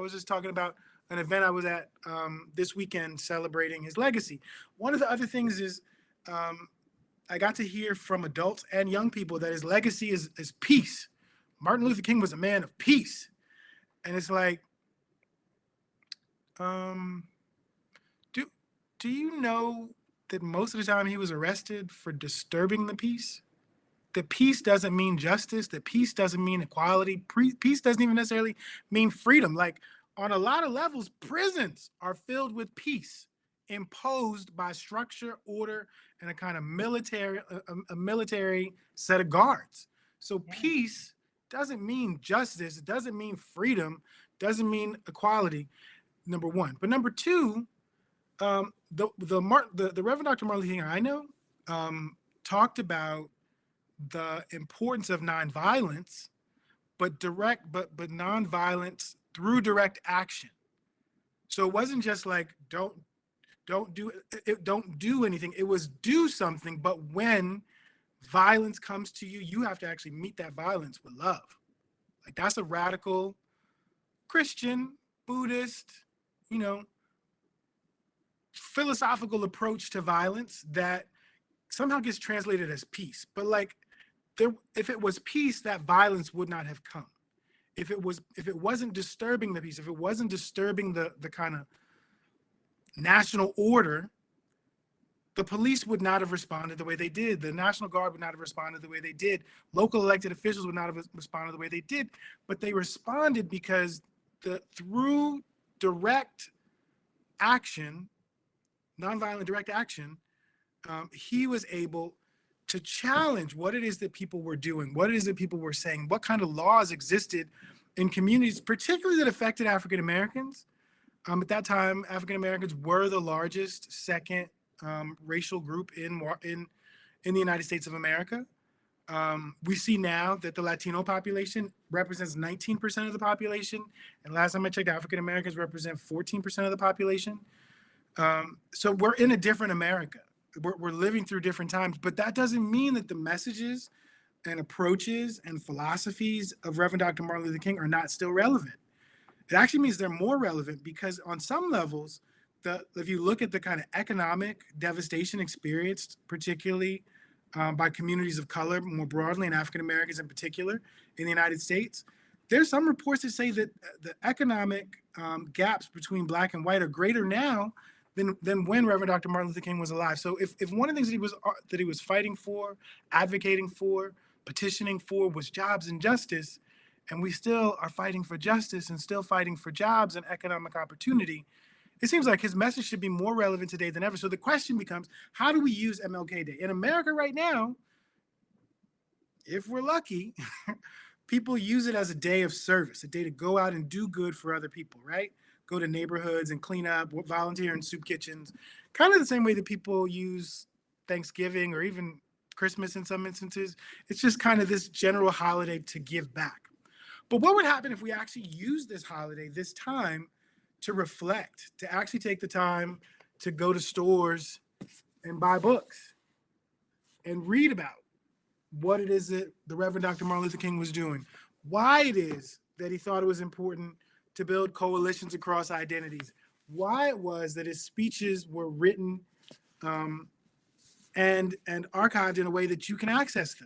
was just talking about an event I was at this weekend celebrating his legacy. One of the other things is I got to hear from adults and young people that his legacy is peace. Martin Luther King was a man of peace. And it's like, um, do do you know that most of the time he was arrested for disturbing the peace? That peace doesn't mean justice. That peace doesn't mean equality. Peace doesn't even necessarily mean freedom. Like on a lot of levels, prisons are filled with peace imposed by structure, order, and a kind of military set of guards. So peace doesn't mean justice. It doesn't mean freedom. Doesn't mean equality. Number one, but number two, the Reverend Dr. Martin Luther King I know talked about the importance of nonviolence, but nonviolence through direct action. So it wasn't just like don't do anything. It was do something, but when violence comes to you, you have to actually meet that violence with love. Like that's a radical Christian, Buddhist, you know, philosophical approach to violence that somehow gets translated as peace. But like if it was peace, that violence would not have come. If it wasn't disturbing the peace, if it wasn't disturbing the kind of national order, the police would not have responded the way they did. The National Guard would not have responded the way they did. Local elected officials would not have responded the way they did. But they responded because through direct action, nonviolent direct action, he was able to challenge what it is that people were doing, what it is that people were saying, what kind of laws existed in communities, particularly that affected African Americans. At that time, African Americans were the largest second racial group in the United States of America. We see now that the Latino population represents 19% of the population, and last time I checked, African Americans represent 14% of the population. So we're in a different America. We're living through different times, but that doesn't mean that the messages and approaches and philosophies of Reverend Dr. Martin Luther King are not still relevant. It actually means they're more relevant because on some levels, if you look at the kind of economic devastation experienced, particularly by communities of color more broadly and African Americans in particular in the United States, there's some reports that say that the economic gaps between Black and white are greater now than when Reverend Dr. Martin Luther King was alive. So if one of the things that he was fighting for, advocating for, petitioning for was jobs and justice, and we still are fighting for justice and still fighting for jobs and economic opportunity, it seems like his message should be more relevant today than ever. So the question becomes, how do we use MLK Day? In America right now, if we're lucky, people use it as a day of service, a day to go out and do good for other people, right? Go to neighborhoods and clean up, volunteer in soup kitchens, kind of the same way that people use Thanksgiving or even Christmas in some instances. It's just kind of this general holiday to give back. But what would happen if we actually use this holiday, this time, to reflect, to actually take the time to go to stores and buy books and read about what it is that the Reverend Dr. Martin Luther King was doing, why it is that he thought it was important to build coalitions across identities, why it was that his speeches were written and archived in a way that you can access them.